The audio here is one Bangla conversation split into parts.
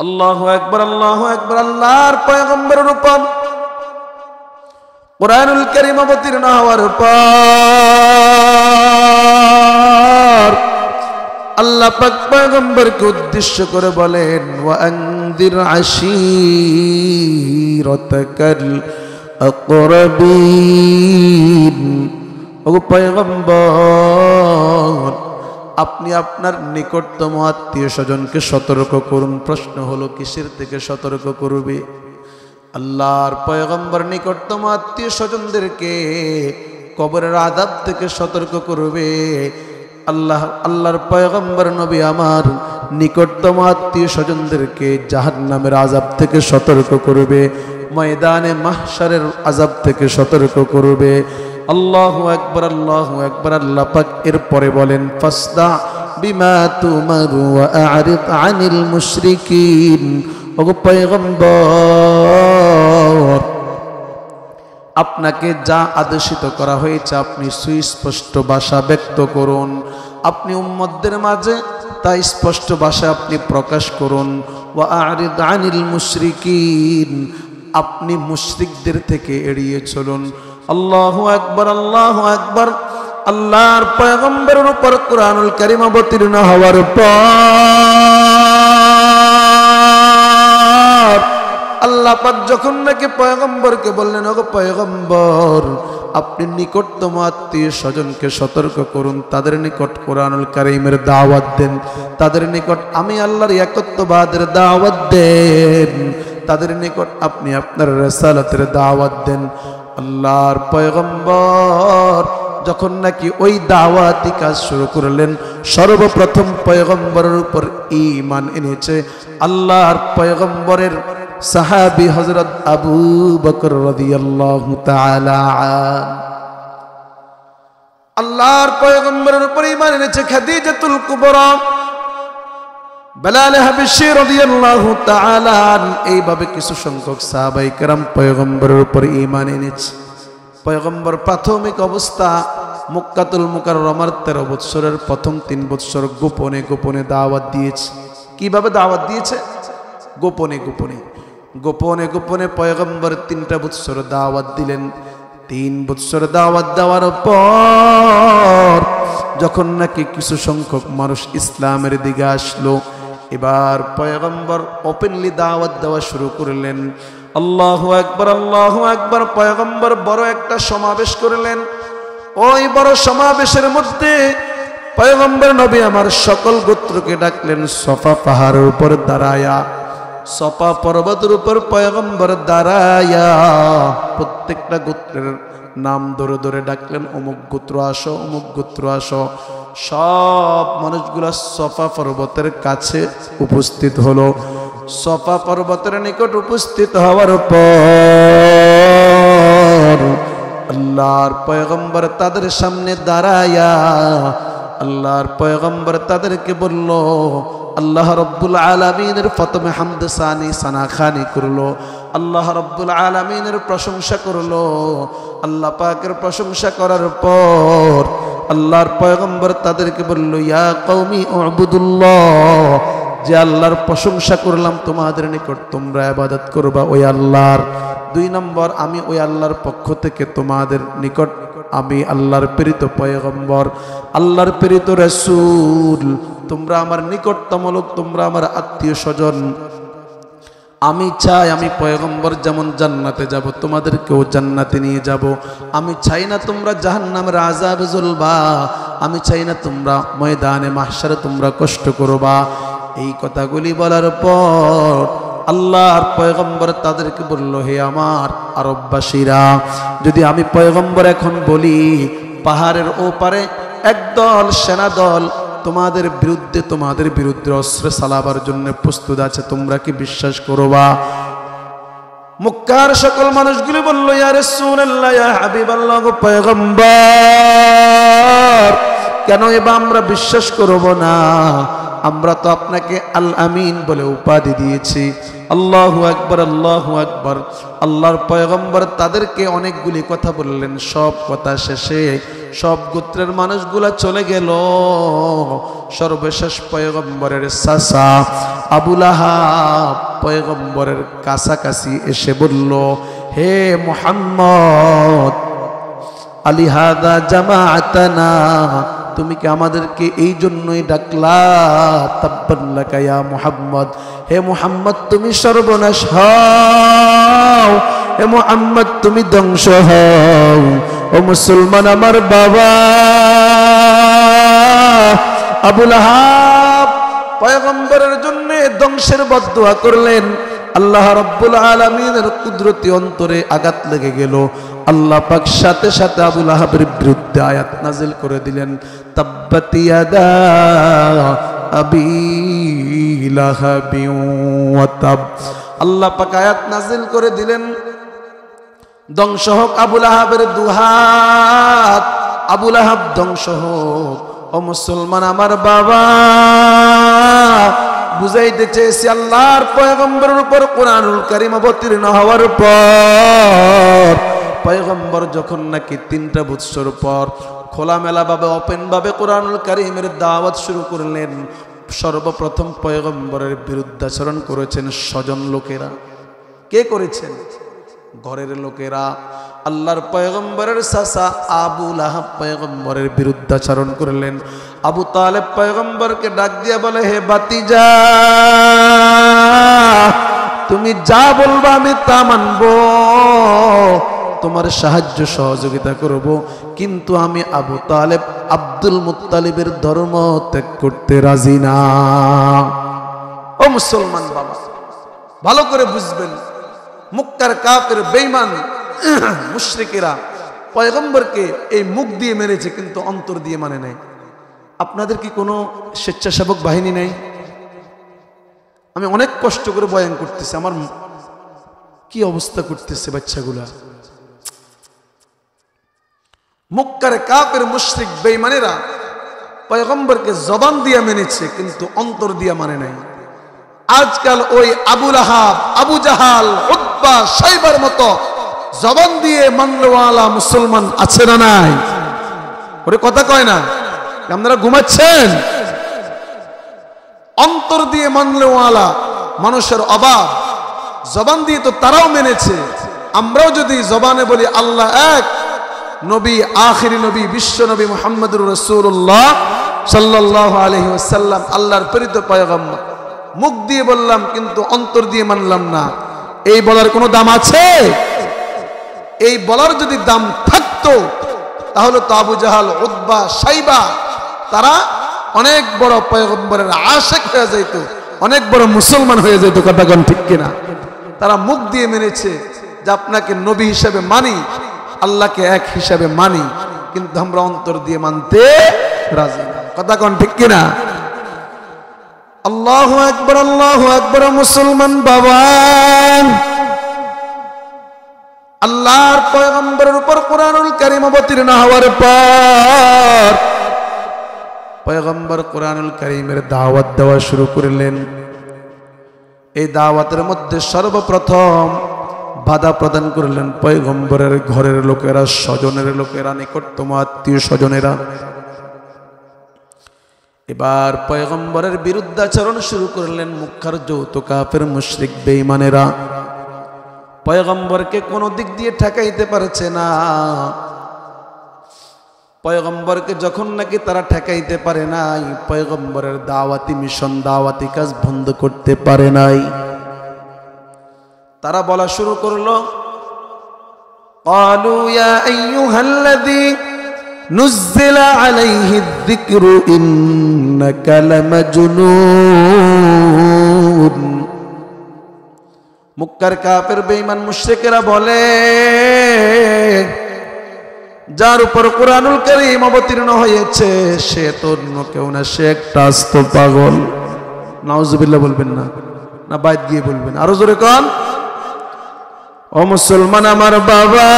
আল্লাহু আকবার, আল্লাহু আকবার। আল্লাহর পয়গম্বরের উপর কুরআনুল কারীম অবতীর্ণ হওয়ার পর আল্লাহ পাক পয়গম্বরকে উদ্দেশ্য করে বলেন, ওয়া আনদির আশীরাতাকাল আকরাবিন। ও পয়গম্বর, আপনি আপনার নিকটতম আত্মীয় স্বজনকে সতর্ক করুন। প্রশ্ন হলো কিসের থেকে সতর্ক করবে? আল্লাহর পয়গম্বর নিকটতম আত্মীয় স্বজনদেরকে কবরের আযাব থেকে সতর্ক করবে। আল্লাহর পয়গম্বর নবী আমার নিকটতম আত্মীয় স্বজনদেরকে জাহান্নামের আযাব থেকে সতর্ক করবে, ময়দানে মাহশারের আযাব থেকে সতর্ক করবে। আল্লাহু আকবার, আল্লাহু আকবার। আল্লাহ পাক এরপরে বলেন, ফাসদা বিমা তুমারু ওয়া আ'রিদ আনিল মুশরিকিন। ও পয়গম্বর, আপনাকে যা আদেশিত করা হয়েছে আপনি সুস্পষ্ট ভাষা ব্যক্ত করুন। আপনি উম্মতদের মাঝে তা স্পষ্ট ভাষায় আপনি প্রকাশ করুন। ওয়া আ'রিদ আনিল মুশরিকিন, আপনি মুশরিকদের থেকে এড়িয়ে চলুন। আল্লাহু আকবার, আল্লাহু আকবার। আল্লাহর পয়গম্বরের উপর কুরআনুল কারীম অবতীর্ণ হওয়ার পর আল্লাহ পাক যখন নাকি পয়গম্বরকে বললেন, ওগো পয়গম্বর, আপনি নিকটতম আত্মীয় স্বজনকে সতর্ক করুন, তাদের নিকট কুরআনুল কারীমের দাওয়াত দেন, তাদের নিকট আমি আল্লাহর একত্ববাদের দাওয়াত দেন, তাদের নিকট আপনি আপনার রিসালাতের দাওয়াত দেন। আল্লাহর পয়গম্বর যখন নাকি ওই দাওয়াতি কাজ শুরু করলেন, সর্বপ্রথম পয়গম্বরের উপর ঈমান এনেছে আল্লাহর পয়গম্বরের সাহাবী হযরত আবু বকর রাদিয়াল্লাহু তাআলা আন। আল্লাহর পয়গম্বরের উপর ঈমান এনেছে খাদিজাতুল কুবরা, বেলাল হাবশী রাদিয়াল্লাহু তাআলা আন। এইভাবে কিছু সংখ্যক সাহাবায়ে কেরাম পয়গম্বরের উপর ঈমান এনেছে। পয়গম্বর প্রাথমিক অবস্থা মক্কাতুল মুকাররমার 13 বছরের প্রথম 3 বছর গোপনে গোপনে দাওয়াত দিয়েছে। কিভাবে দাওয়াত দিয়েছে? গোপনে গোপনে গোপনে গোপনে পয়গম্বর 3টা বছর দাওয়াত দিলেন। 3 বছর দাওয়াত দেওয়ার পর যখন নাকি কিছু সংখ্যক মানুষ ইসলামের দিকে আসলো, এবার পয়গম্বর ওপেনলি দাওয়াত দেওয়া শুরু করলেন। আল্লাহু আকবার, আল্লাহু আকবার। পয়গম্বর বড় একটা সমাবেশ করলেন। ওই বড় সমাবেশের মধ্যে পয়গম্বর নবী আমার সকল গোত্রকে ডাকলেন। সফা পাহাড়ের উপর দাঁড়ায়া, সফা পর্বতের উপর পয়গম্বর দাঁড়ায়া প্রত্যেকটা গোত্রের নাম ধরে ধরে ডাকলেন, অমুক গোত্র আসো, অমুক গোত্র আসো। সব মানুষগুলা সফা পর্বতের কাছে উপস্থিত হলো। সফা পর্বতের নিকট উপস্থিত হওয়ার পর আল্লাহর পয়গম্বর তাদের সামনে দাঁড়ায়া আল্লাহর পয়গম্বর তাদেরকে বলল, আল্লাহ রব্বুল আলামিনের প্রথমে হামদ সানি সানাখানি করলো, আল্লাহ রব্বুল আলামিনের প্রশংসা করলো। আল্লাহ পাকের প্রশংসা করার পর আল্লাহর পয়গম্বর তাদেরকে বলল, ইয়া কওমি উবুদুল্লাহ, যে আল্লাহর প্রশংসা করলাম তোমাদের নিকট তোমরা ইবাদত করবা ওই আল্লাহর। 2 নম্বর, আমি ওই আল্লাহর পক্ষ থেকে তোমাদের নিকট আমি আল্লাহর প্রেরিত পয়গম্বর, আল্লাহর প্রেরিত রাসূল, তোমরা আমার নিকটতম লোক, তোমরা আমার আত্মীয় স্বজন। আমি চাই আমি পয়গম্বর যেমন জান্নাতে যাব তোমাদেরকেও জান্নাতে নিয়ে যাব। আমি চাই না তোমরা জাহান্নামের আযাবে জ্বলবা, আমি চাই না তোমরা ময়দানে মাহশারে তোমরা কষ্ট করবা। এই কথাগুলি বলার পর আল্লাহর পয়গম্বর তাদেরকে বলল, হে আমার আরববাসীরা, যদি আমি পয়গম্বর এখন বলি পাহাড়ের ওপারে একদল সেনাদল তোমাদের বিরুদ্ধে অস্ত্র চালাবার জন্য প্রস্তুত আছে, তোমরা কি বিশ্বাস করবা? মক্কার সকল মানুষগুলি বলল, ইয়া রাসূলুল্লাহ, ইয়া হাবিবাল্লাহ, গো পয়গম্বর, কেন এবার আমরা বিশ্বাস করব না? আমরা তো আপনাকে আল আমিন বলে উপাধি দিয়েছি। আল্লাহু আকবার, আল্লাহু আকবার। আল্লাহর পয়গম্বর তাদেরকে অনেকগুলি কথা বললেন। সব কথা শেষে সব গোত্রের মানুষগুলা চলে গেল। সর্বশেষ পয়গম্বরের চাচা আবু লাহাব পয়গম্বরের কাছাকাছি এসে বলল, হে মুহাম্মদ, আলিহাদা জামাআতানা, তুমি কি আমাদেরকে এই জন্যই ডাকলা? তাব্বান লাকা ইয়া মুহাম্মদ, হে মুহাম্মদ তুমি সর্বনাশ হও, হে মুহাম্মদ তুমি ধ্বংস হও। ও মুসলমান আমার বাবা, আবু লাহাব পয়গম্বরের জন্য ধ্বংসের বদদুয়া করলেন। আল্লাহ রাব্বুল আলামিনের কুদরতি অন্তরে আঘাত লেগে গেল। আল্লাহ পাক সাথে সাথে আবু লাহাবের বিরুদ্ধে আয়াত নাজিল করে দিলেন, তাব্বাত ইয়াদা আবি লাহাবি ওয়া তাব। আল্লাহ পাক আয়াত নাজিল করে দিলেন, ধ্বংস হোক আবু লাহাবের দুহাত, আবু লাহাব ধ্বংস হোক। ও মুসলমান আমার বাবা, বুঝাইতে চেয়েছি আল্লাহর পয়গম্বরের উপর কোরআনুল কারীম অবতীর্ণ হওয়ার পর, পয়গম্বর যখন নাকি 3টা বছর পর খোলামেলা ভাবে ওপেন ভাবে কোরআনুল কারীমের দাওয়াত শুরু করলেন, সর্বপ্রথম পয়গম্বরের বিরুদ্ধাচরণ করেছেন স্বজন লোকেরা। কে করেছেন? ঘরের লোকেরা। আল্লাহর পয়গম্বরের চাচা আবু লাহাব পয়গম্বরের বিরুদ্ধাচরণ করলেন। আবু তালেব পয়গম্বরকে ডাক দিয়া বলে, হে ভাতিজা, তুমি যা বলবা আমি তা মানব, তোমার সাহায্য সহযোগিতা করব, কিন্তু আমি আবু তালেব আব্দুল মুত্তালিবের ধর্ম ত্যাগ করতে রাজি না। ও মুসলমান বাবা, ভালো করে বুঝবেন, মুক্কার কাফের বেঈমান মুশরিকেরা পয়গম্বরকে এই মুখ দিয়ে মেরেছে, কিন্তু অন্তর দিয়ে মানে নাই। আপনাদের কি কোনো স্বেচ্ছাসেবক বাহিনী নেই? আমি অনেক কষ্ট করে বয়ান করতেছি, আমার কি অবস্থা করতেছে বাচ্চাগুলা। মুক্কার কাফের মুশরিক বেঈমানেরা পয়গম্বরকে জবান দিয়ে মেনেছে, কিন্তু অন্তর দিয়ে মানে নাই। আজকাল ওই আবু লাহাব, আবু জাহাল, উতবা, শাইবার মতো জবান দিয়ে মানলওয়ালা মুসলমান আছে না নাই? ওরে কথা কয় না, আপনারা ঘুমাচ্ছেন? অন্তর দিয়ে মানলওয়ালা মানুষের অভাব, জবান দিয়ে তো তারাও মেনেছে। আমরাও যদি জবানে বলি আল্লাহ এক, নবী আখিরি নবী বিশ্ব নবী মুহাম্মদুর রাসূলুল্লাহ সাল্লাল্লাহু আলাইহি ওয়াসাল্লাম আল্লাহর প্রেরিত পয়গম্বর, মুখ দিয়ে বললাম কিন্তু অন্তর দিয়ে মানলাম না, এই বলার কোনো দাম আছে? এই বলার যদি দাম থাকতো তাহলে তো আবু জাহাল, উতবা, শাইবা তারা অনেক বড় পয়গম্বরের আশিক হয়ে যেত, অনেক বড় মুসলমান হয়ে যেত। কথা কোন ঠিক কিনা? তারা মুখ দিয়ে মেনেছে যে আপনাকে নবী হিসাবে মানি, আল্লাহকে এক হিসাবে মানি, কিন্তু আমরা অন্তর দিয়ে মানতে রাজি না। কথা কোন ঠিক কিনা? আল্লাহু আকবার, আল্লাহু আকবার। মুসলমান বাবা, আল্লাহর পয়গম্বরের উপর কোরআনুল কারীম অবতীর্ণ হওয়ার পর পয়গম্বর কোরআনুল কারীমের দাওয়াত দেওয়া শুরু করলেন। এই দাওয়াতের মধ্যে সর্বপ্রথম বাধা প্রদান করলেন পয়গম্বরের ঘরের লোকেরা, স্বজনের লোকেরা, নিকটতম আত্মীয় স্বজনেরা। এবার পয়গম্বরের বিরুদ্ধাচরণ শুরু করলেন মুক্কার যৌথ কাফের মুশরিক বেঈমানেরা। পয়গম্বরকে কোনো দিক দিয়ে ঠেকাইতে পারছে না। পয়গম্বরকে যখন নাকি তারা ঠেকাইতে পারে নাই, পয়গম্বরের দাওয়াতি মিশন, দাওয়াতি কাজ বন্ধ করতে পারে নাই। তারা বলা শুরু করলো, ক্বালু ইয়া আইয়ুহাল্লাযী নুজ্জিলা আলাইহি যিকরু ইন্নাকা লামাজনুন। মুক্কার কাফের বেঈমান মুশরিকেরা বলে, যার উপর কোরআনুল কারীম অবতীর্ণ হয়েছে সে তো অন্য কেউ না, সে একটা আস্ত পাগল। নাউজুবিল্লাহ বলবেন না, না বাইত গিয়ে বলবেন? আরো জোরে কোন। ও মুসলমান আমার বাবা,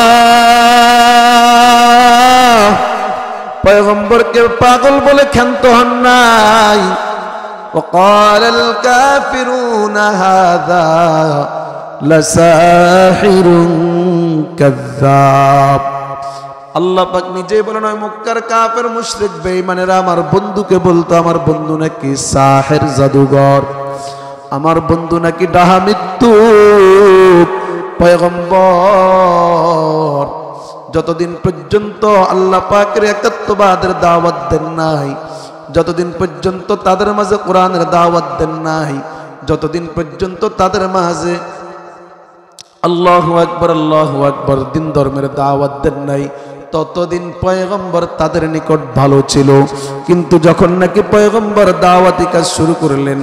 পয়গম্বরকে পাগল বলে ক্ষান্ত হন নাই। وقال الكافرون هذا لساحر كذاب। আল্লাহ পাক নিজেই বলেন ওই মক্কার কাফের মুশরিক বেঈমানেরা আমার বন্ধুকে বলতো আমার বন্ধু নাকি সাহের জাদুঘর, আমার বন্ধু নাকি ডাহা মৃত্যু পয়গম্বর। যতদিন পর্যন্ত আল্লাহ পাকের একাত্মবাদের দাওয়াত দেন নাই, যতদিন পর্যন্ত তাদের মাঝে কোরআনের দাওয়াত দেন নাই, যতদিন পর্যন্ত তাদের মাঝে আল্লাহু আকবার দিন ধর্মের দাওয়াত দেন নাই, ততদিন পয়গম্বর তাদের নিকট ভালো ছিল। কিন্তু যখন নাকি পয়গম্বর দাওয়াতি কাজ শুরু করলেন,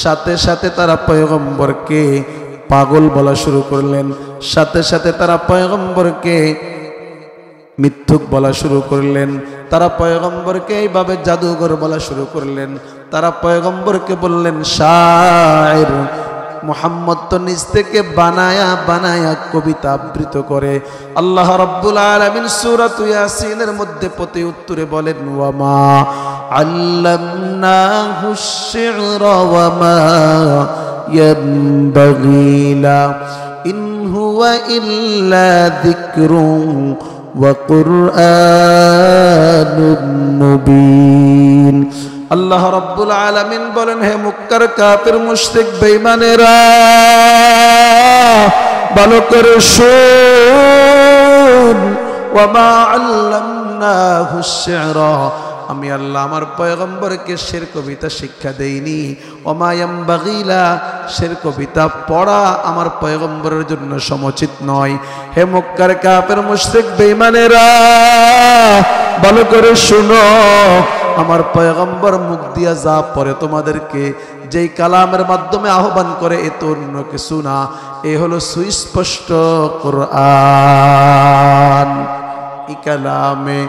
সাথে সাথে তারা পয়গম্বরকে পাগল বলা শুরু করলেন, সাথে সাথে তারা পয়গম্বরকে মিথ্যুক বলা শুরু করলেন, তারা পয়গম্বরকে এইভাবে জাদুঘর বলা শুরু করলেন, তারা পয়গম্বরকে বললেন শায়ের। মুহাম্মদ তো নিজ থেকে বানায়া বানায়া কবিতা আবৃত করে। আল্লাহ রাব্বুল আলামিন সূরা ইয়াসিনের মধ্যে প্রতি উত্তরে বলেন ওয়ামা আল্লামনাহু আশ-শি'রা ওয়ামা ইয়ানবাগী লা ইন হুয়া ইল্লা যিকরুন ওয়া কুরআনুম মুবিন। আল্লাহ রাব্বুল আলামিন বলেন হে মক্কার কাফির মুশরিক বেঈমানেরা ভালো করে শুন, ওয়ামা আল্লামনাহু আশ-শি'রা, আমি আল্লাহ আমার পয়গম্বরকে শের কবিতা শিক্ষা দেইনি। ওমা ইয়ানবাগী লা, শের কবিতা পড়া আমার পয়গম্বরের জন্য সমুচিত নয়। হে মক্কার কাফের মুশরিক বেঈমানেরা ভালো করে শুনো, আমার পয়গম্বর মুখ দিয়া যা পড়ে তোমাদেরকে যেই কালামের মাধ্যমে আহ্বান করে, এ তো অন্য কিছু না, এ হলো সুস্পষ্ট কুরআন। ই কালামে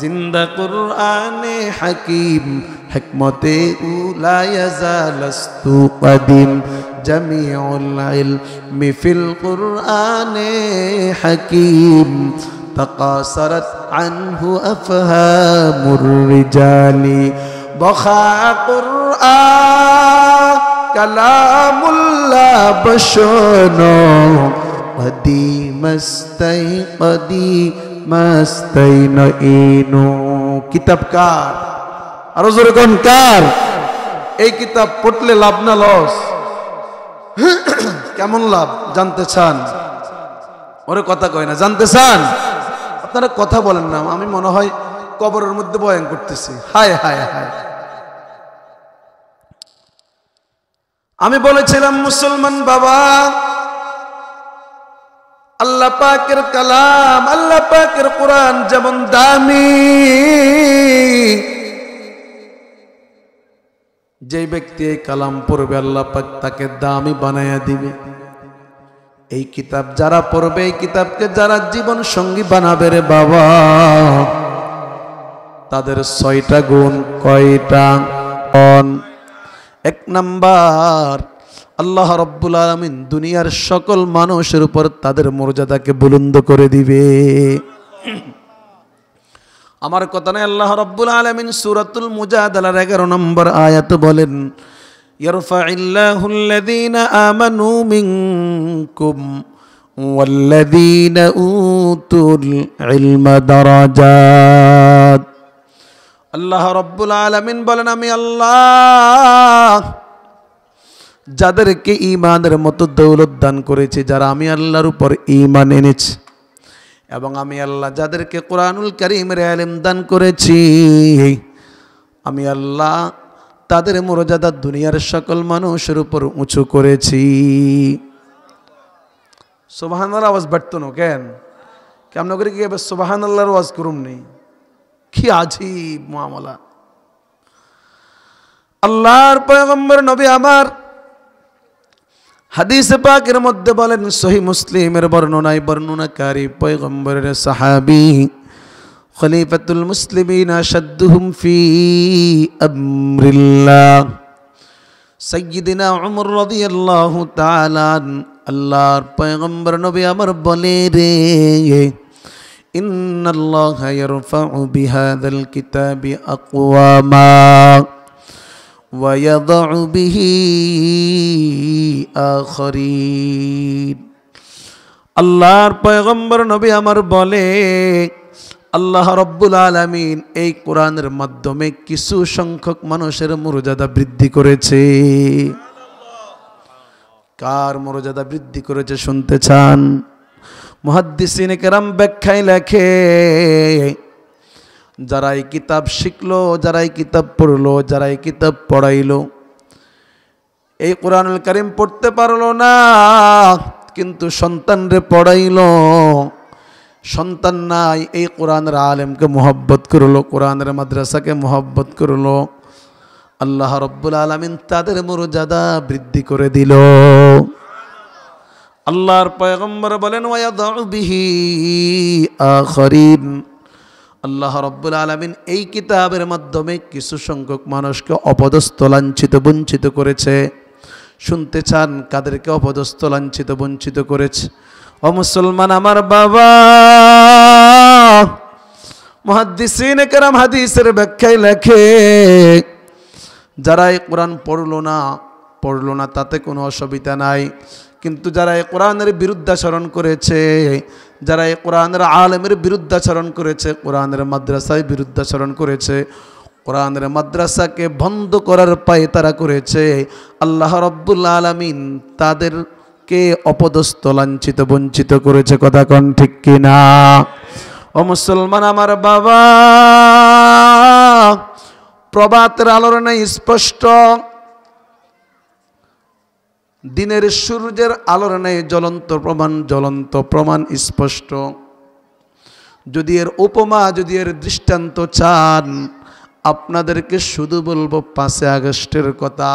জিন্দা কুরআনে হাকিম, হিকমতে উলা ইয়াজালস্তু কদিম, জামিউল ইলমি ফিল কুরআনে হাকিম, تقاصرت عنه أفهام الرجال بخا قرآن كلام الله بشنو قديم استيقظ إنو কিতাব কার? আরো জোরে কোন কার? এই কিতাব পড়লে লাভ না লস? কেমন লাভ জানতে চান? ওরে কথা কয় না, জানতে চান? আপনারা কথা বলেন না, আমি মনে হয় কবরের মধ্যে বয়ান করতেছি। হায় হায় হায়। আমি বলেছিলাম মুসলমান বাবা, আল্লাহ পাকের কালাম, আল্লাহ পাকের কোরআন যেমন দামি, যে ব্যক্তি এই কালাম পড়বে আল্লাহ পাক তাকে দামি বানায়া দিবে। এই কিতাব যারা পড়বে, এই কিতাবকে যারা জীবন সঙ্গী বানাবে রে বাবা, তাদের ৬টা গুণ। কয়টা? এক নাম্বার, আল্লাহ রাব্বুল আলামিন দুনিয়ার সকল মানুষের উপর তাদের মর্যাদাকে বুলন্দ করে দিবে। আমার কথা নয়, আল্লাহ রাব্বুল আলামিন সূরাতুল মুজাদালার 11 নম্বর আয়াত বলেন ইয়ারফাইল্লাহু আল্লাযীনা আমানু মিনকুম ওয়াল্লাযীনা উতুল ইলমা দারাজাত। আল্লাহ রাব্বুল আলামিন বলেন আমি আল্লাহ যাদেরকে ঈমানের মতো দৌলত দান করেছি, যারা আমি আল্লাহর উপর ঈমান এনেছে, এবং আমি আল্লাহ যাদেরকে কোরআনুল কারীমের ইলম দান করেছি, আমি আল্লাহ তাদের মর্যাদা দুনিয়ার সকল মানুষের উপর উঁচু করেছি। সুবহানাল্লাহ আওয়াজ বাড়তো না কেন? কেমন করে কি এবার সুবহানাল্লাহর আওয়াজ করুম নেই? কি আজীব মুআমালা। আল্লাহর পয়গম্বর নবী আমার হাদিসে পাকের মধ্যে বলেন, সহিহ মুসলিমের বর্ণনায় বর্ণনাকারী পয়গম্বরের সাহাবী খলিফাতুল মুসলিমিন আশাদ্দুহুম ফি আমরিল্লাহ সাইয়্যিদিনা উমর রাদিয়াল্লাহু তাআলা, আল্লাহর পয়গম্বর নবী আমার বলে রে, ইন্নাল্লাহা ইয়ারফাউ বিহাযাল কিতাবি আকওয়ামা ওয়া ইয়াদউ বিহি আখরিন। আল্লাহর পয়গম্বর নবী আমার বলে, আল্লাহ রব্বুল আলামিন এই কোরআনের মাধ্যমে কিছু সংখ্যক মানুষের মর্যাদা বৃদ্ধি করেছে। কার মর্যাদা বৃদ্ধি করেছে শুনতে চান? মুহাদ্দিসিনে কেরাম ব্যাখ্যায় লেখে, যারা এই কিতাব শিখলো, যারা এই কিতাব পড়লো, যারা এই কিতাব পড়াইলো, এই কোরআনুল কারীম পড়তে পারলো না কিন্তু সন্তানরে পড়াইলো, সন্তান নাই এই কোরআনের আলেমকে মোহব্বত করলো, কোরআনের মাদ্রাসাকে মোহব্বত করলো, আল্লাহ রব্বুল আলামিন তাদের মর্যাদা বৃদ্ধি করে দিল। আল্লাহর পয়গম্বর বলেন ওয়ায়াদউ বিহি আখরিন, আল্লাহ রব্বুল আলামিন এই কিতাবের মাধ্যমে কিছু সংখ্যক মানুষকে অপদস্থ, লাঞ্ছিত, বঞ্চিত করেছে। শুনতে চান কাদেরকে অপদস্থ, লাঞ্ছিত, বঞ্চিত করেছে? ও মুসলমান আমার বাবা, মুহাদ্দিসিনে কেরাম হাদিসের ব্যাখ্যায় লেখে, যারা এই কোরআন পড়লো না তাতে কোনো অসুবিধা নাই, কিন্তু যারা এই কোরআনের বিরুদ্ধাচরণ করেছে, যারা এই কোরআনের আলেমের বিরুদ্ধাচরণ করেছে, কোরআনের মাদ্রাসায় বিরুদ্ধাচরণ করেছে, কোরআনের মাদ্রাসাকে বন্ধ করার পায়ে তারা করেছে, আল্লাহ রব্বুল আলামিন তাদেরকে অপদস্থ, লাঞ্ছিত, বঞ্চিত করেছে। কথা কোন ঠিক কিনা? ও মুসলমান আমার বাবা, প্রভাতের আলোর নেই স্পষ্ট, দিনের সূর্যের আলোর নেই জ্বলন্ত প্রমাণ স্পষ্ট। যদি এর উপমা, যদি এর দৃষ্টান্ত চান, আপনাদেরকে শুধু বলবো 5 আগস্টের কথা।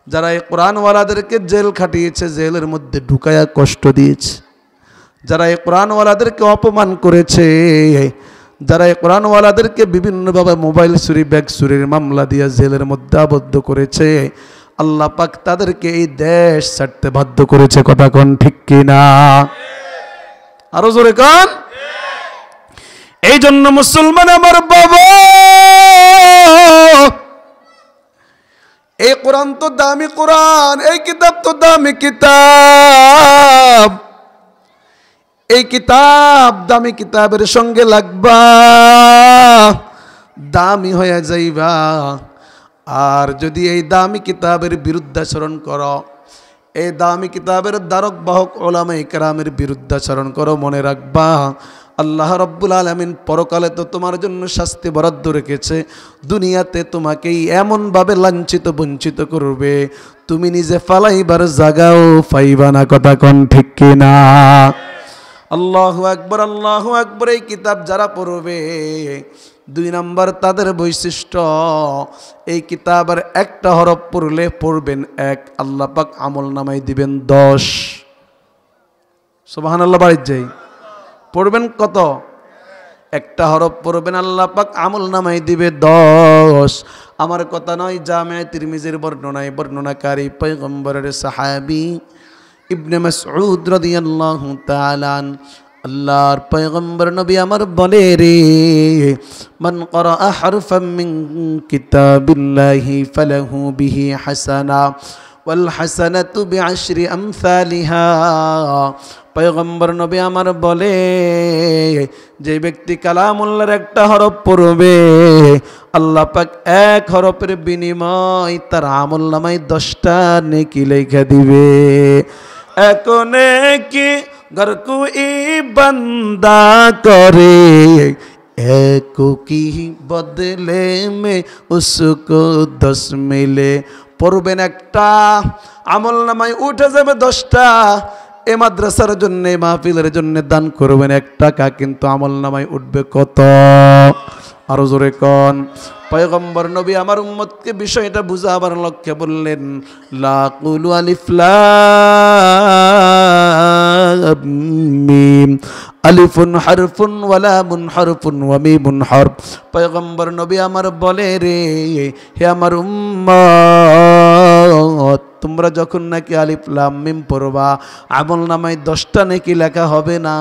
যারা এই কোরআনওয়ালাদেরকে জেল খাটিয়েছে, জেলের মধ্যে ঢুকায়া কষ্ট দিয়েছে, যারা এই কোরআনওয়ালাদেরকে অপমান করেছে, যারা এই কোরআনওয়ালাদেরকে বিভিন্নভাবে মোবাইল চুরি, ব্যাগ চুরির মামলা দিয়ে জেলের মধ্যে আবদ্ধ করেছে, আল্লাহ পাক তাদেরকে এই দেশ ছাড়তে বাধ্য করেছে। কথা কোন ঠিক কিনা? আরো জোরে কোন? এই জন্য মুসলমান আমার বাবা, এই কোরআন তো দামি কোরআন, এই কিতাব তো দামি কিতাব, এই কিতাব দামি কিতাবের সঙ্গে লাগবা, দামি হয়ে যাইবা। আর যদি এই দামি কিতাবের বিরুদ্ধাচরণ করো, এই দামি কিতাবের ধারক বাহক উলামায়ে কেরামের বিরুদ্ধাচরণ করো, মনে রাখবা আল্লাহ রব্বুল আলামিন পরকালে তো তোমার জন্য শাস্তি বরাদ্দ রেখেছে, দুনিয়াতে তোমাকেই এমনভাবে লাঞ্ছিত, বঞ্চিত করবে, তুমি নিজে ফালাইবার জায়গাও পাইবা না। কথা কোন ঠিক কিনা? আল্লাহু আকবার, আল্লাহু আকবার। এই কিতাব যারা পড়বে, 2 নম্বর তাদের বৈশিষ্ট্য, এই কিতাবের একটা হরফ পড়লে পড়বেন 1, আল্লাহ পাক আমল নামাই দিবেন 10। সুবহানাল্লাহ। বাড়ির যাই পড়বেন কত? একটা হরফ পড়বেন, আল্লাহ পাক আমল নামাই দিবে 10। আমার কথা নয়, জামে তিরমিজির বর্ণনায় বর্ণনাকারী পয়গম্বরের সাহাবী ইবনে মাসউদ রাদিয়াল্লাহু তাআলা, আল্লাহর পয়গম্বর নবী আমার বলে রে, মান ক্বারাআ হারফাম মিন কিতাবিল্লাহি ফালাহু বিহি হাসানা ওয়াল হাসানাতু বিআশরি আমসালিহা। পয়গম্বর নবী আমার বলে, যে ব্যক্তি কালামুল্লাহর একটা হরফ পড়বে, আল্লাহ পাক 1 হরফের বিনিময় তার আমলনামায় 10টা নেকি লেখা দিবে। এক নেকি गर कोई बंदा करे, एक की बदले में उसको 10 मिले। পড়বেন একটা, আমল নামায় উঠে যাবে 10টা। এই মাদ্রাসার জন্য, মাহফিলের জন্য দান করবেন 1 টাকা, কিন্তু আমল নামায় উঠবে কত? আরো জোরে কোন? পয়গম্বর নবী আমার উম্মতকে বিষয়টা বুঝাবার লক্ষ্যে বললেন, লা কুলু আলিফ লাম মিম, আলিফুন হারফুন ওয়া লামুন হারফুন ওয়া মিমুন হরফ। পয়গম্বর নবী আমার বলে রে, হে আমার উম্মত, তোমরা যখন নাকি আলিফ লাম মিম পড়বা, আমল নামায় 10টা নেকি লেখা হবে না,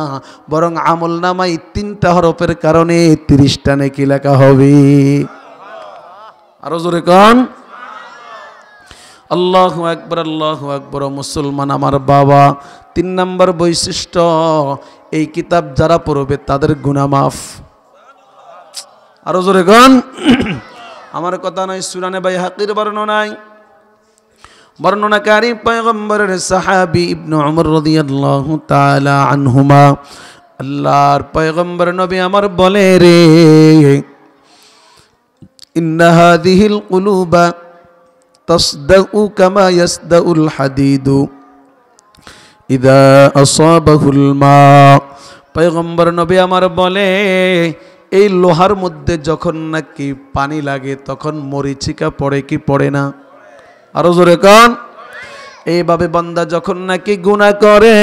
বরং আমল নামায় 3টা হরফের কারণে 30টা নেকি লেখা হবে। আরো জোরে কোন? আল্লাহু আকবার, আল্লাহু আকবার। মুসলমান আমার বাবা, 3 নম্বর বৈশিষ্ট্য, এই কিতাব যারা পড়বে তাদের গুনাহ মাফ। আরো জোরে গান। আমার কথা নয়, সুনানে বাইহাকির বর্ণনায় বর্ণনাকারী পয়গম্বরের সাহাবী ইবনে উমর রাদিয়াল্লাহু তাআলা আনহুমা, আল্লাহর পয়গম্বর নবী আমার বলে রে, ইন্না হাযিহিল কুলুবা তাসদাউ কামা ইয়াসদাউল হাদিদু ইযা আসাবাহুল মা। পয়গম্বর নবী আমার বলে, এই লোহার মধ্যে যখন নাকি পানি লাগে তখন মরিচিকা পড়ে কি পড়ে না? আরো জোরে কান। এইভাবে বান্দা যখন নাকি গুনাহ করে,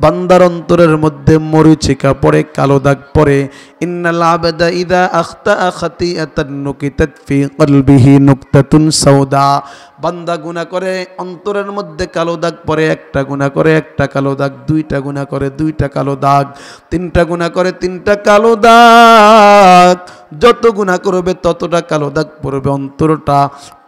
বান্দার অন্তরের মধ্যে মরিচিকা পড়ে, কালো দাগ পড়ে। ইন্নাল আবদা ইযা আখতা খাতিআতান নুকিতাত ফি কলবিহি নুকতাতুন সাউদা। বান্দা গুনাহ করে, অন্তরের মধ্যে কালো দাগ পড়ে, একটা গুনাহ করে একটা কালো দাগ, দুইটা গুনাহ করে দুইটা কালো দাগ, তিনটা গুনাহ করে তিনটা কালো দাগ। যত গুনাহ করবে ততটা কালো দাগ পড়বে, অন্তরটা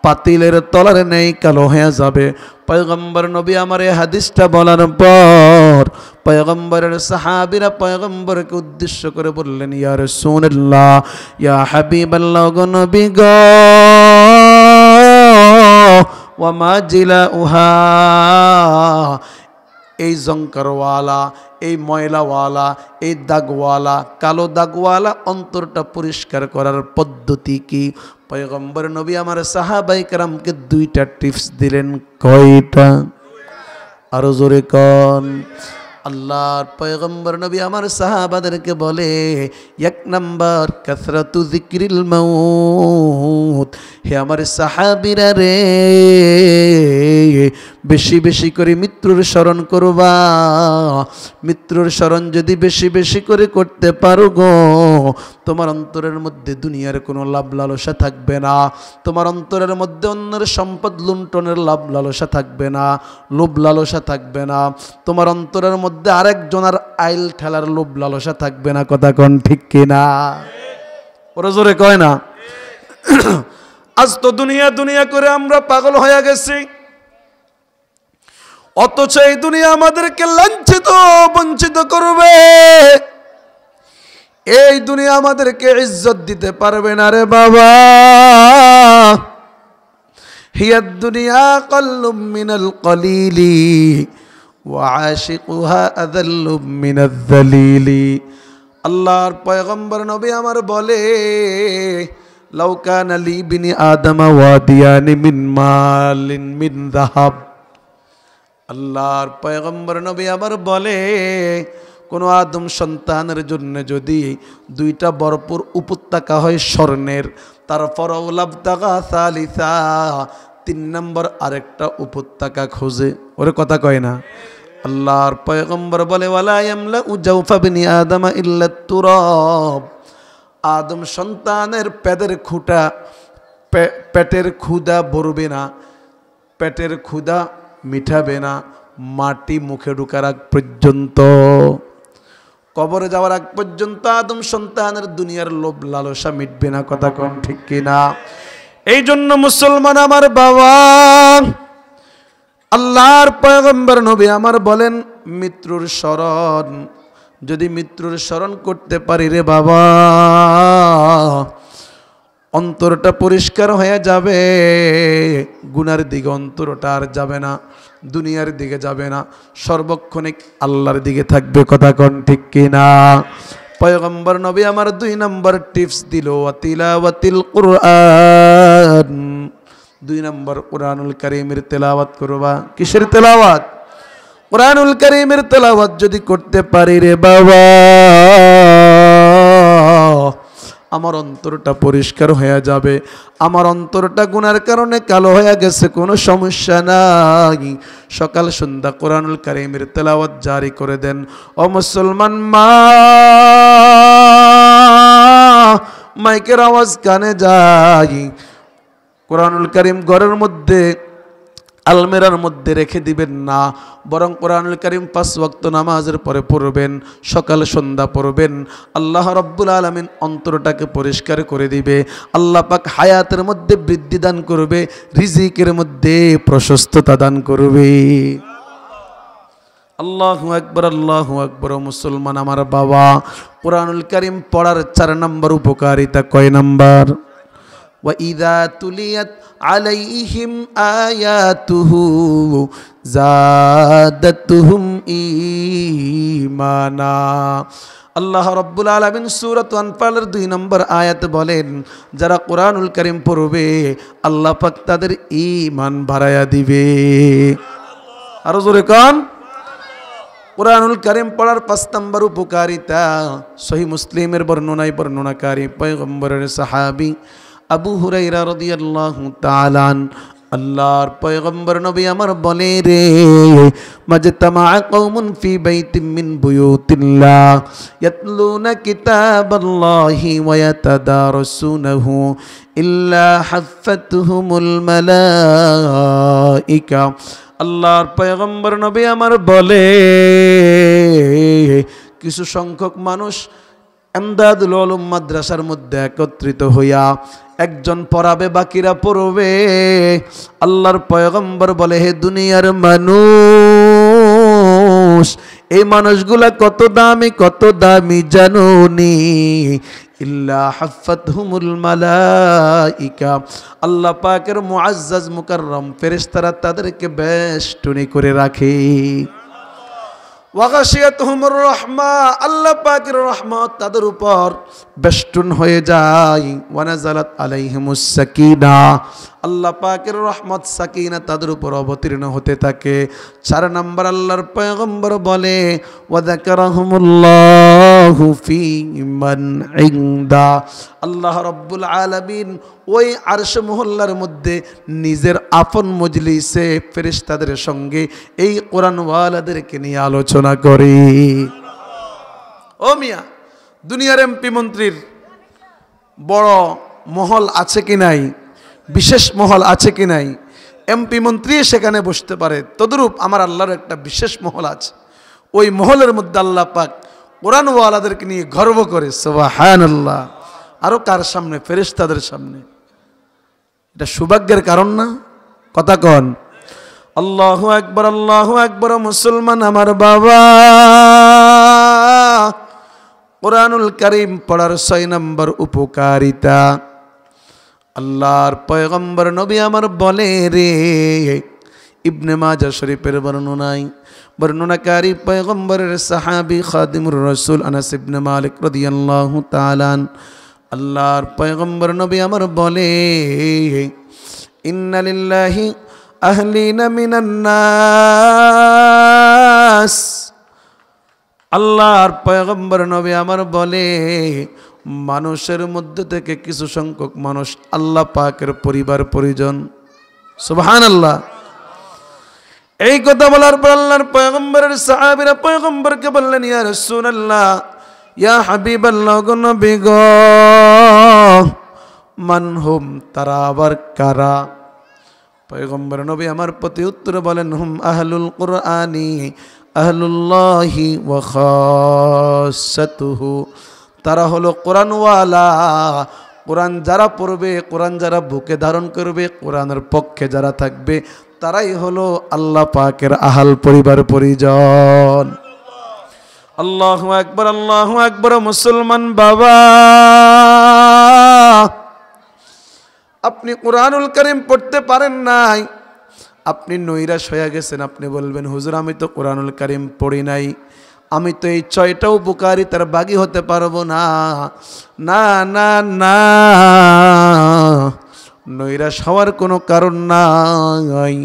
পাতিলের তলার নেই কালো হয়ে যাবে। পয়গম্বর নবী আমার এই হাদিসটা বলার পর পয়গম্বরের সাহাবীরা পয়গম্বরকে উদ্দেশ্য করে বললেন, ইয়া রাসূলুল্লাহ, ইয়া হাবিবাল্লাহ, গো নবী গো, ওয়া মা জিলাউহা, এই জঙ্কারওয়ালা, এই ময়লাওয়ালা, এই দাগওয়ালা, কালো দাগওয়ালা অন্তরটা পরিষ্কার করার পদ্ধতি কি? পয়গম্বর নবী আমার সাহাবায়ে কেরামকে দুইটা টিপস দিলেন। কয়টা? আরো জোরে কোন। আল্লাহর পয়গম্বর নবী আমার সাহাবাদেরকে বলে, এক নাম্বার কাসরাতু যিকরিল মাউত। হে আমার সাহাবীরা রে, বেশি বেশি করে মৃত্যুর স্মরণ করবা। মৃত্যুর স্মরণ যদি বেশি বেশি করে করতে পারো গো, তোমার অন্তরের মধ্যে দুনিয়ার কোনো লাভ লালসা থাকবে না। তোমার অন্তরের মধ্যে অন্যের সম্পদ লুণ্ঠনের লাভ লালসা থাকবে না, লোভ লালসা থাকবে না। তোমার অন্তরের মধ্যে আরেকজনের আইল ঠেলার লোভ লালসা থাকবে না। কথা কোন ঠিক কিনা? ওরা জোরে কয় না। আজ তো দুনিয়া দুনিয়া করে আমরা পাগল হয়ে গেছি, অথচ এই দুনিয়া আমাদেরকে লাঞ্ছিত বঞ্চিত করবে। এই দুনিয়া আমাদেরকে ইজ্জত দিতে পারবে না রে বাবা। হিয়াদ দুনিয়া কাল্লুম মিনাল কলিলি ওয়া আশিকুহা আযাল্লুম মিনাল যালিলি। আল্লাহর পয়গম্বর নবী আমার বলে, লাউ কানা লি বিনি আদমা ওয়াদিয়ানি মিন মালিন মিন যাহাব। আল্লাহর পয়গম্বর নবী আবার বলে, কোনো আদম সন্তানের জন্য যদি দুইটা ভরপুর উপত্যকা হয় স্বর্ণের, তারপরও লাবতাগা সালিসা, তিন নম্বর আরেকটা উপত্যকা খোঁজে। ওরে কথা কয় না। আল্লাহর পয়গম্বর বলে, ওয়ালা ইয়ামলাউ জাওফা বিনি আদম ইল্লা তুরাব। আদম সন্তানের পেটের ক্ষুধা ভরবে না, পেটের ক্ষুধা মিটাবে না মাটি মুখে ঢুকার আগ পর্যন্ত, কবরে যাওয়ার আগ পর্যন্ত আদম সন্তানের দুনিয়ার লোভ লালসা মিটবে না। কথা কোন ঠিক কিনা? এই জন্য মুসলমান আমার বাবা, আল্লাহর পয়গম্বর নবী আমার বলেন, মৃত্যুর স্মরণ, যদি মৃত্যুর স্মরণ করতে পারি রে বাবা, অন্তরটা পরিষ্কার হয়ে যাবে। গুনার দিকে অন্তরটা আর যাবে না, দুনিয়ার দিকে যাবে না, সর্বক্ষণিক আল্লাহর দিকে থাকবে। কথা কোন ঠিক কিনা? পয়গম্বর নবী আমার 2 নম্বর টিপস দিল, তিলাওয়াতিল কুরআন। 2 নম্বর, কুরআনুল কারীমের তেলাওয়াত করবা। কিসের তেলাওয়াত? কুরআনুল কারীমের তেলাওয়াত যদি করতে পারি রে বাবা, আমার অন্তরটা পরিষ্কার হয়ে যাবে। আমার অন্তরটা গুনার কারণে কালো হয়ে গেছে, কোনো সমস্যা নাই। সকাল সন্ধ্যা কুরআনুল কারীমের তেলাওয়াত জারি করে দেন। ও মুসলমান মা, মাইকের আওয়াজ কানে যায়। কুরআনুল কারীম ঘরের মধ্যে আলমিরার মধ্যে রেখে দিবেন না, বরং কুরআনুল কারীম 5 ওয়াক্ত নামাজের পরে পড়বেন, সকাল সন্ধ্যা পড়বেন। আল্লাহ রাব্বুল আলামিন অন্তরটাকে পরিষ্কার করে দিবে। আল্লাহ পাক হায়াতের মধ্যে বৃদ্ধি দান করবে, রিজিকের মধ্যে প্রশস্ততা দান করবে। আল্লাহু আকবার মুসলমান আমার বাবা, কুরআনুল কারীম পড়ার 4 নম্বর উপকারিতা কয় নাম্বার? ওয়া ইযা তুলিয়াত আলাইহিম আয়াতুহু যাদাতুহুম ঈমানা। আল্লাহ রাব্বুল আলামিন সূরা আনফালের 2 নম্বর আয়াত বলেন, যারা কুরআনুল কারীম পড়বে আল্লাহ পাক তাদের ঈমান বাড়ায়া দিবে। আরো জোরে কোন? কুরআনুল কারীম পড়ার 5 নম্বর উপকারিতা, সহিহ মুসলিমের বর্ণনায় বর্ণনাকারী পয়গম্বরের সাহাবী আবু হুরায়রা রাদিয়াল্লাহু তাআলা আল্লাহর পয়গম্বর নবী আমার বলে রে, মাজতামা কওমুন ফি বাইতিন মিন বুয়ুতিল্লাহ ইয়াতলুনা কিতাবাল্লাহি ওয়া ইয়াতাদারাসুনাহু ইল্লা হাফাতহুমুল মালাইকা। আল্লাহর পয়গম্বর নবী আমার বলে, কিছু সংখ্যক মানুষ এমদাদুল উলুম মাদ্রাসার মধ্যে একত্রিত হইয়া একজন পড়াবে, বাকিরা পড়বে। আল্লাহর পয়গম্বর বলে, হে দুনিয়ার মানুষ, এই মানুষগুলা কত দামি জানোনি? ইল্লা হাফাতহুমুল মালাইকা, আল্লাহ পাকের মুআজ্জাজ মুকাররম ফেরেশতারা তাদেরকে বেষ্টনী করে রাখে। ওয়াগাশিয়াতুহুমুর রাহমা, আল্লাহ পাকের রহমত তাদের উপর বেষ্টন হয়ে যায়। ওয়ানাজালাত আলাইহিমুস সাকিনাহ, আল্লাহ পাকের রহমত সাকিনা তাদের উপর অবতীর্ণ হতে থাকে। 4 নম্বর আল্লাহর পয়গম্বর বলে, ওয়াযাকারাহুমুল্লাহু ফী মান ইনদা, আল্লাহ রাব্বুল আলামিন ওই আরশ মহল্লার মধ্যে নিজের আপন মজলিসে ফেরেশতাদের সঙ্গে এই কোরআনওয়ালাদেরকে নিয়ে আলোচনা করে। ও মিয়া, দুনিয়ার এমপি মন্ত্রীর বড় মহল আছে কি নাই, বিশেষ মহল আছে কি নাই, এমপি মন্ত্রী সেখানে বসতে পারে, তদ্রূপ আমার আল্লাহর একটা বিশেষ মহল আছে। ওই মহলের মধ্যে আল্লাহ পাক কোরআনওয়ালাদেরকে নিয়ে গর্ব করে। সুবহানাল্লাহ। আরো কার সামনে? ফেরেশতাদের সামনে। এটা সৌভাগ্যের কারণ না? কথা কন। আল্লাহু আকবার মুসলমান আমার বাবা, কুরআনুল কারীম পড়ার 6 নম্বর উপকারিতা, আল্লাহর পয়গম্বর নবী আমার বলে রে, ইবনে মাজাহ শরীফের বর্ণনাকারী পয়গম্বরের সাহাবী খাদিমুর রাসূল আনাস ইবনে মালিক রাদিয়াল্লাহু তাআলা, আল্লাহর পয়গম্বর নবী আমার বলে, ইন্না লিল্লাহি আহলিনা মিনান নাস, আল্লাহর পয়গম্বর নবী আমার বলে, মানুষের মধ্যে থেকে কিছু সংখ্যক মানুষ আল্লাহ পাকের পরিবার পরিজন। সুবহানাল্লাহ। এই কথা বলার পর আল্লাহর পয়গম্বরের সাহাবীরা পয়গম্বরকে বললেন, ইয়া রাসূলুল্লাহ, ইয়া হাবিবাল্লাহ, গো নবী গো, মানহুম, তারা আবার কারা? পয়গম্বর নবী আমার প্রতি উত্তর বলেন, হুম আহলুল কুরআনি আহলুল্লাহি ওয়া খাসাতুহু, তারা হলো কোরআনওয়ালা। কোরআন যারা পড়বে, কোরআন যারা বুকে ধারণ করবে, কোরআনের পক্ষে যারা থাকবে, তারাই হলো আল্লাহ পাকের আহাল পরিবার পরিজন। আল্লাহু আকবার মুসলমান বাবা, আপনি কোরআনুল কারীম পড়তে পারেন নাই, আপনি নৈরাশ হয়ে গেছেন। আপনি বলবেন, হুজুর আমি তো কোরআনুল কারীম পড়ি নাই, আমি তো এই 6টা উপকারিতার বাগী হতে পারবো না। না না না, নৈরাশ হওয়ার কোনো কারণ নাই।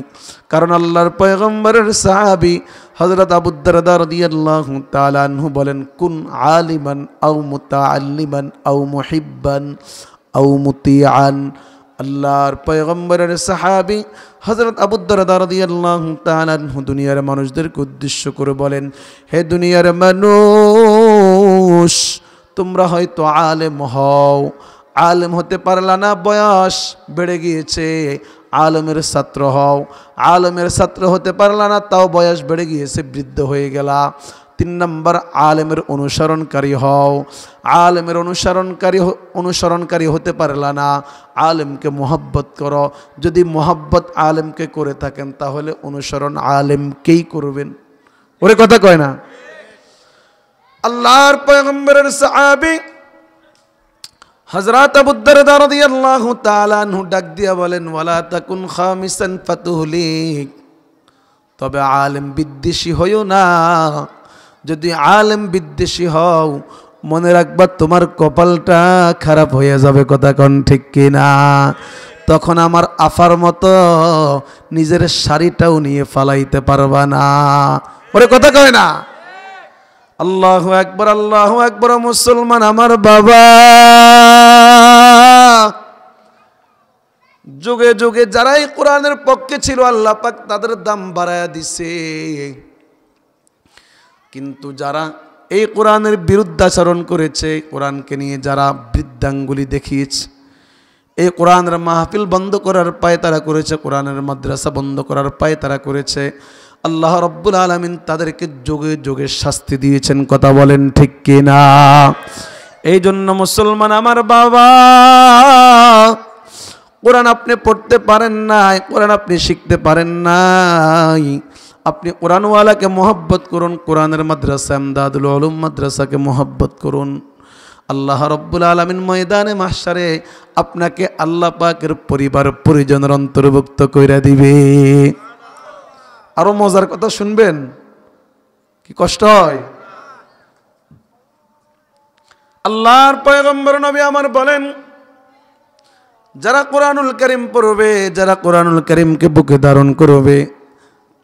কারণ আল্লাহর পয়গম্বরের সাহাবী হযরত আবু দারদা রাদিয়াল্লাহু তাআলা আনহু বলেন, কুন আলিমান আও মুতাআল্লিমান আও মুহিব্বান আও মুতিআন। আল্লাহর পয়গম্বরের সাহাবী হযরত আবু দারদা রাদিয়াল্লাহু তাআলা আনহু দুনিয়ার মানুষদেরকে উদ্দেশ্য করে বলেন, হে দুনিয়ার মানুষ, তোমরা হয়তো আলেম হও, আলেম হতে পারলা না, বয়স বেড়ে গিয়েছে, আলেমের ছাত্র হও। আলেমের ছাত্র হতে পারলা না, তাও বয়স বেড়ে গিয়েছে, বৃদ্ধ হয়ে গেলা। 3 নম্বর, আলেমের অনুসরণকারী হও। আলেমের অনুসরণকারী হতে পারলা না, আলেমকে মোহাব্বত করো। যদি মোহাব্বত আলেমকে করে থাকেন, তাহলে অনুসরণ আলেমকেই করবেন। ওরে কথা কয় না। আল্লাহর পয়গম্বরের সাহাবী হযরত আবু দারদা রাদিয়াল্লাহু তাআলা আনহু ডাক দিয়া বলেন, ওয়ালা তাকুন খামিসান ফাতুহলিক, তবে আলেম বিদ্বেষী হইও না। যদি আলেম বিদ্বেষী হও, মনে রাখবা তোমার কপালটা খারাপ হয়ে যাবে। কথা কোন ঠিক কিনা? তখন আমার আফার মতো নিজের শাড়িটাও নিয়ে ফালাইতে পারবা না। ওরে কথা কয় না। আল্লাহু আকবার, আল্লাহু আকবার। মুসলমান আমার বাবা, যুগে যুগে যারাই কোরআনের পক্ষে ছিল আল্লাহ পাক তাদের দাম বাড়ায়া দিছে, কিন্তু যারা এই কোরআনের বিরুদ্ধাচরণ করেছে, কোরআনকে নিয়ে যারা বৃদ্ধাঙ্গুলি দেখিয়েছে, এই কোরআনের মাহফিল বন্ধ করার পায় তারা করেছে, কোরআনের মাদ্রাসা বন্ধ করার পায় তারা করেছে, আল্লাহ রব্বুল আলামিন তাদেরকে যুগে যুগে শাস্তি দিয়েছেন। কথা বলেন ঠিক কিনা? এই জন্য মুসলমান আমার বাবা, কোরআন আপনি পড়তে পারেন নাই, কোরআন আপনি শিখতে পারেন নাই, আপনি কোরআনওয়ালাকে মোহব্বত করুন, কোরআনের মাদ্রাসা ইমদাদুল উলুম মাদ্রাসাকে মোহব্বত করুন। আল্লাহ রব্বুল আলামিন ময়দানে মাহশারে আপনাকে আল্লাহ পাকের পরিবার পরিজনের অন্তর্ভুক্ত কইরা দিবে। আরো মজার কথা শুনবেন, কি কষ্ট হয়। আল্লাহর পয়গম্বর নবী আমার বলেন, যারা কোরআনুল কারীম পড়বে, যারা কোরআনুল কারীমকে বুকে ধারণ করবে,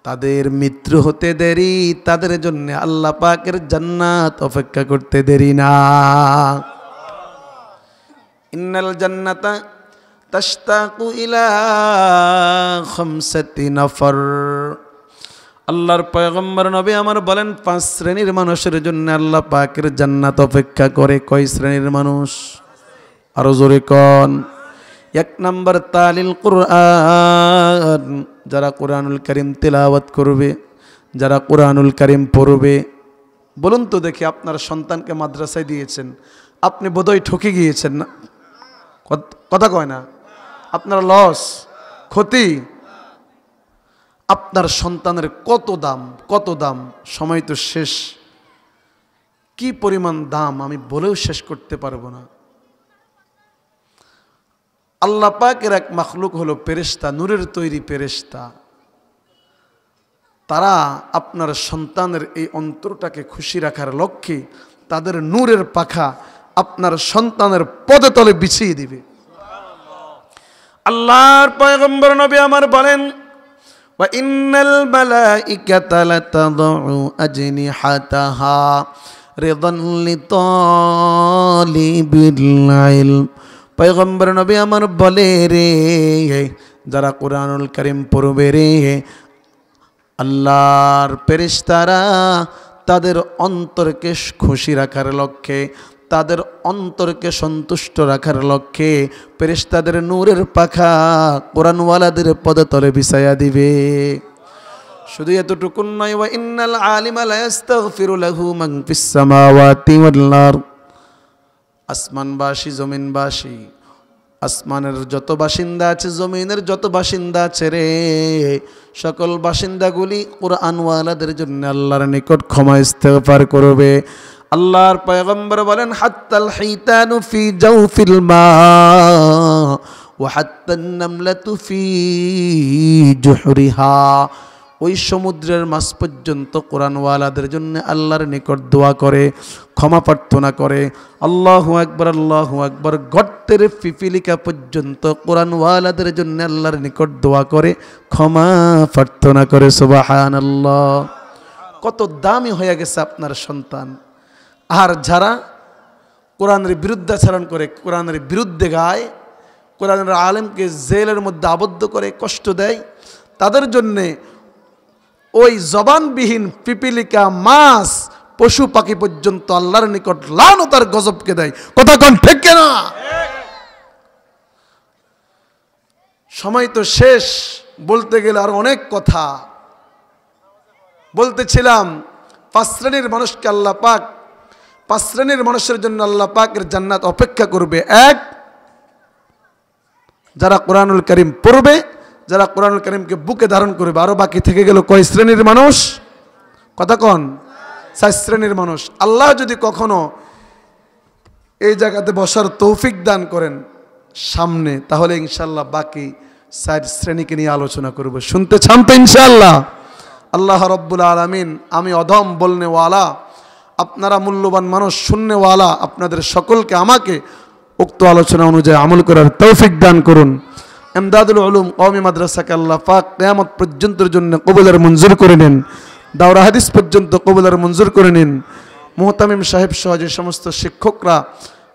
তাদের মৃত্যু হতে দেরি, তাদের জন্য আল্লাহ পাকের জান্নাত অপেক্ষা করতে দেরি না। ইন্নাল জান্নাতা তাশতাকু ইলা খামসাতি নাফর। আল্লাহর পয়গম্বর নবী আমার বলেন, 5 শ্রেণীর মানুষের জন্য আল্লাহ পাকের জান্নাত অপেক্ষা করে। কয় শ্রেণীর মানুষ? আরো জোরে কোন। 1 নম্বর তালিল কুরআন, যারা কোরআনুল কারীম তেলাওয়াত করবে, যারা কোরআনুল কারীম পড়বে। বলুন তো দেখি, আপনার সন্তানকে মাদ্রাসায় দিয়েছেন, আপনি বোধহয় ঠকে গিয়েছেন না? কথা কয় না? আপনার লস, ক্ষতি। আপনার সন্তানের কত দাম, কত দাম, সময় তো শেষ। কি পরিমাণ দাম আমি বলেও শেষ করতে পারবো না। আল্লাহ পাকের এক মাখলুক হলো ফেরেশতা, নূরের তৈরি ফেরেশতা। তারা আপনার সন্তানের এই অন্তরটাকে খুশি রাখার লক্ষ্যে তাদের নূরের পাখা আপনার সন্তানের পদে তলে বিছিয়ে দিবে। আল্লাহর পয়গম্বর নবী আমার বলেন, ওয়া ইন্নাল মালাইকাতা লাতাদউ আজনিহাতাহা রিদান লিতালিবিল ইলম। পয়গম্বর নবী আমার বলে রে, যারা কোরআনুল কারীম পড়বে রে, আল্লাহর ফেরেশতারা তাদের অন্তরকে খুশি রাখার লক্ষ্যে, তাদের অন্তরকে সন্তুষ্ট রাখার লক্ষ্যে ফেরেশতাদের নূরের পাখা কোরআনওয়ালাদের পদতলে বিছায়া দিবে। শুধু এতটুকু নয়, ওয়া ইন্নাল আলিমা লা ইস্তাগফিরু লাহু মান ফিস সামাওয়াতি ওয়াল আরদ। আসমানবাসী, জমিনবাসী, আসমানের যত বাসিন্দা আছে, জমিনের যত বাসিন্দা আছে রে, সকল বাসিন্দাগুলি কোরআনওয়ালাদের জন্য আল্লাহর নিকট ক্ষমা ইস্তেগফার করবে। আল্লাহর পয়গম্বর বলেন, হাত্তাল হিতানু ফি জাওফিল মা ওয়া হাত্তান নামলাতু ফি জুহরিহা। ওই সমুদ্রের মাছ পর্যন্ত কোরআনওয়ালাদের জন্য আল্লাহর নিকট দোয়া করে, ক্ষমা প্রার্থনা করে। আল্লাহু আকবার, আল্লাহু আকবার। গর্তের পিপিলিকা পর্যন্ত কোরআনওয়ালাদের জন্য আল্লাহর নিকট দোয়া করে, ক্ষমা প্রার্থনা করে। সুবহানাল্লাহ। কত দামি হয়ে গেছে আপনার সন্তান। আর যারা কোরআনের বিরুদ্ধাচরণ করে, কোরআনের বিরুদ্ধে গায়, কোরআনের আলেমকে জেলের মধ্যে আবদ্ধ করে কষ্ট দেয়, তাদের জন্যে ওই জবানবিহীন পিপিলিকা, মাছ, পশু পাখি পর্যন্ত আল্লাহর নিকট লানত আর গজবকে দেয়। কথা কোন ঠিক না? সময় তো শেষ, বলতে গেলে আর অনেক কথা বলতেছিলাম। 5 শ্রেণীর মানুষকে আল্লাহ পাক, 5 শ্রেণীর মানুষের জন্য আল্লাহ পাকের জান্নাত অপেক্ষা করবে। 1, যারা কোরআনুল কারীম পড়বে, যারা কোরআনুল কারীমকে বুকে ধারণ করবে। আরো বাকি থেকে গেল কয় শ্রেণীর মানুষ? কথা কন, 4 শ্রেণীর মানুষ। আল্লাহ যদি কখনো এই জায়গাতে বসার তৌফিক দান করেন সামনে, তাহলে ইনশাল্লাহ বাকি 4 শ্রেণীকে নিয়ে আলোচনা করব। শুনতে চান তো ইনশাল্লাহ? আল্লাহ রব্বুল আলামিন, আমি অধম বলনেওয়ালা, আপনারা মূল্যবান মানুষ শুননেওয়ালা, আপনাদের সকলকে আমাকে উক্ত আলোচনা অনুযায়ী আমল করার তৌফিক দান করুন। ইমদাদুল উলুম কওমি মাদ্রাসাকে আল্লাহ পাক কিয়ামত পর্যন্তের জন্য কবুলের মঞ্জুর করে নিন। দাওরা হাদিস পর্যন্ত কবুলের মঞ্জুর করে নিন। মুহতামিম সাহেব সহ যে সমস্ত শিক্ষকরা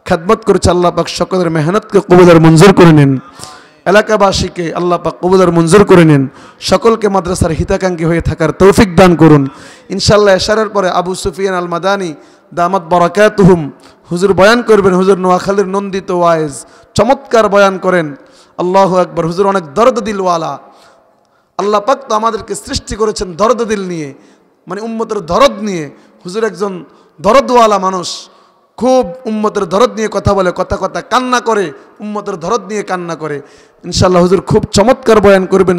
খেদমত করেছে আল্লাহ পাক সকলের মেহনতকে কবুলের মঞ্জুর করে নিন। এলাকাবাসীকে আল্লাহ পাক কবুলের মঞ্জুর করে নিন। সকলকে মাদ্রাসার হিতাকাঙ্ক্ষী হয়ে থাকার তৌফিক দান করুন। ইনশাআল্লাহ এশারের পরে আবু সুফিয়ান আল মাদানী দামাত বারাকাতুহুম হুজুর বয়ান করবেন। হুজুর নোয়াখালীর নন্দিত ওয়াইজ, চমৎকার বয়ান করেন। আল্লাহু আকবার। হুজুর অনেক দরদ দিলওয়ালা। আল্লাহ পাক তো আমাদেরকে সৃষ্টি করেছেন দরদ দিল নিয়ে, মানে উম্মতের দরদ নিয়ে। হুজুর একজন দরদওয়ালা মানুষ, খুব উম্মতের দরদ নিয়ে কথা বলে, কথা কান্না করে, উম্মতের দরদ নিয়ে কান্না করে। ইনশাআল্লাহ হুজুর খুব চমৎকার বয়ান করবেন।